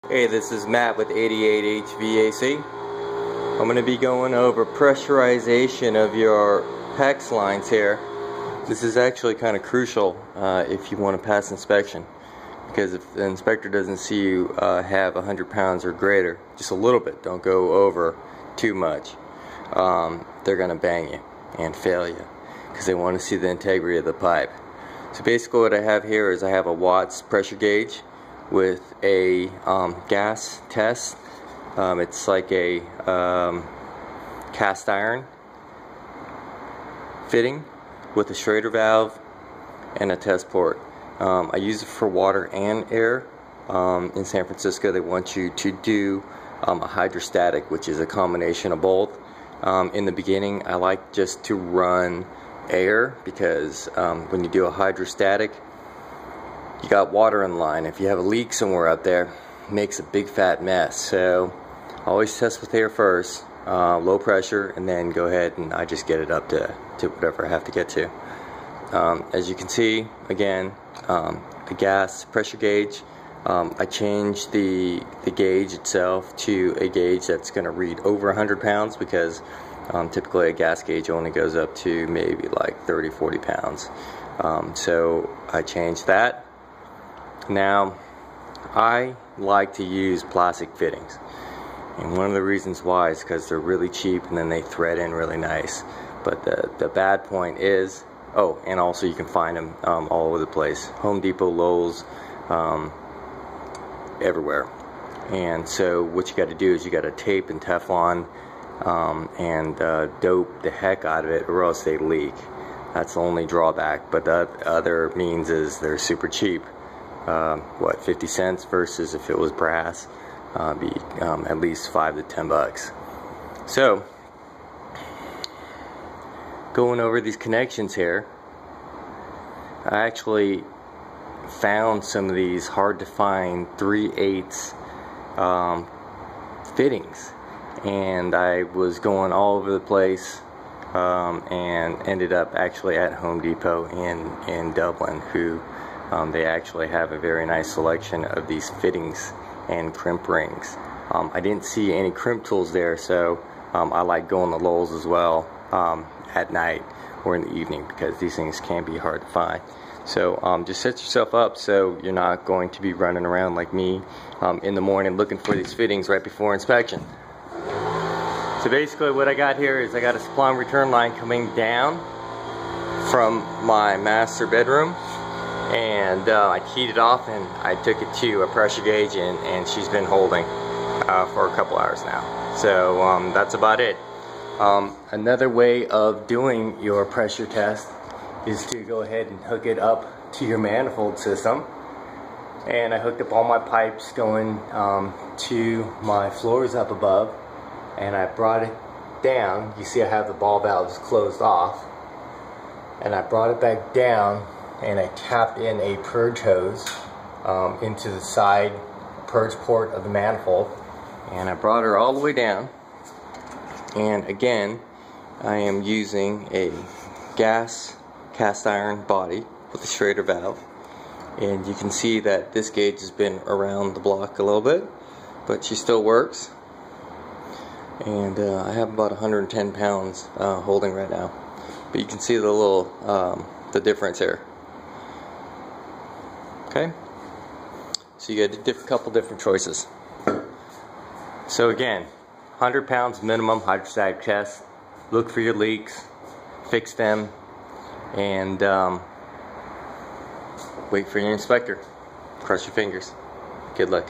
Hey, this is Matt with 88 HVAC. I'm going to be going over pressurization of your PEX lines here. This is actually kind of crucial if you want to pass inspection, because if the inspector doesn't see you have 100 pounds or greater, just a little bit, don't go over too much, they're going to bang you and fail you because they want to see the integrity of the pipe. So basically what I have here is I have a Watts pressure gauge with a gas test. It's like a cast iron fitting with a Schrader valve and a test port. I use it for water and air. In San Francisco they want you to do a hydrostatic, which is a combination of both. In the beginning I like just to run air because when you do a hydrostatic you got water in line. If you have a leak somewhere out there, it makes a big fat mess. So always test with air first, low pressure, and then go ahead and I just get it up to whatever I have to get to. As you can see, again, the gas pressure gauge, I changed the gauge itself to a gauge that's going to read over 100 pounds because typically a gas gauge only goes up to maybe like 30-40 pounds. So I changed that. Now I like to use plastic fittings, and one of the reasons why is because they're really cheap and then they thread in really nice. But the bad point is, oh, and also you can find them all over the place, Home Depot, Lowe's, everywhere. And so what you got to do is you got to tape and Teflon and dope the heck out of it, or else they leak. That's the only drawback. But the other means is they're super cheap. What, 50 cents versus if it was brass, be at least $5 to $10. So going over these connections here, I actually found some of these hard to find 3/8 fittings, and I was going all over the place and ended up actually at Home Depot in Dublin, who they actually have a very nice selection of these fittings and crimp rings. I didn't see any crimp tools there, so I like going to Lowe's as well at night or in the evening, because these things can be hard to find. So just set yourself up so you're not going to be running around like me in the morning looking for these fittings right before inspection. So basically what I got here is I got a supply and return line coming down from my master bedroom, and I keyed it off and I took it to a pressure gauge, and she's been holding for a couple hours now. So that's about it. Another way of doing your pressure test is to go ahead and hook it up to your manifold system. And I hooked up all my pipes going to my floors up above, and I brought it down. You see I have the ball valves closed off, and I brought it back down and I tapped in a purge hose into the side purge port of the manifold, and I brought her all the way down. And again, I am using a gas cast iron body with a Schrader valve, and you can see that this gauge has been around the block a little bit, but she still works. And I have about 110 pounds holding right now, but you can see the little the difference here. Okay, so you got a couple different choices. So again, 100 pounds minimum hydrostatic test. Look for your leaks, fix them, and wait for your inspector. Cross your fingers. Good luck.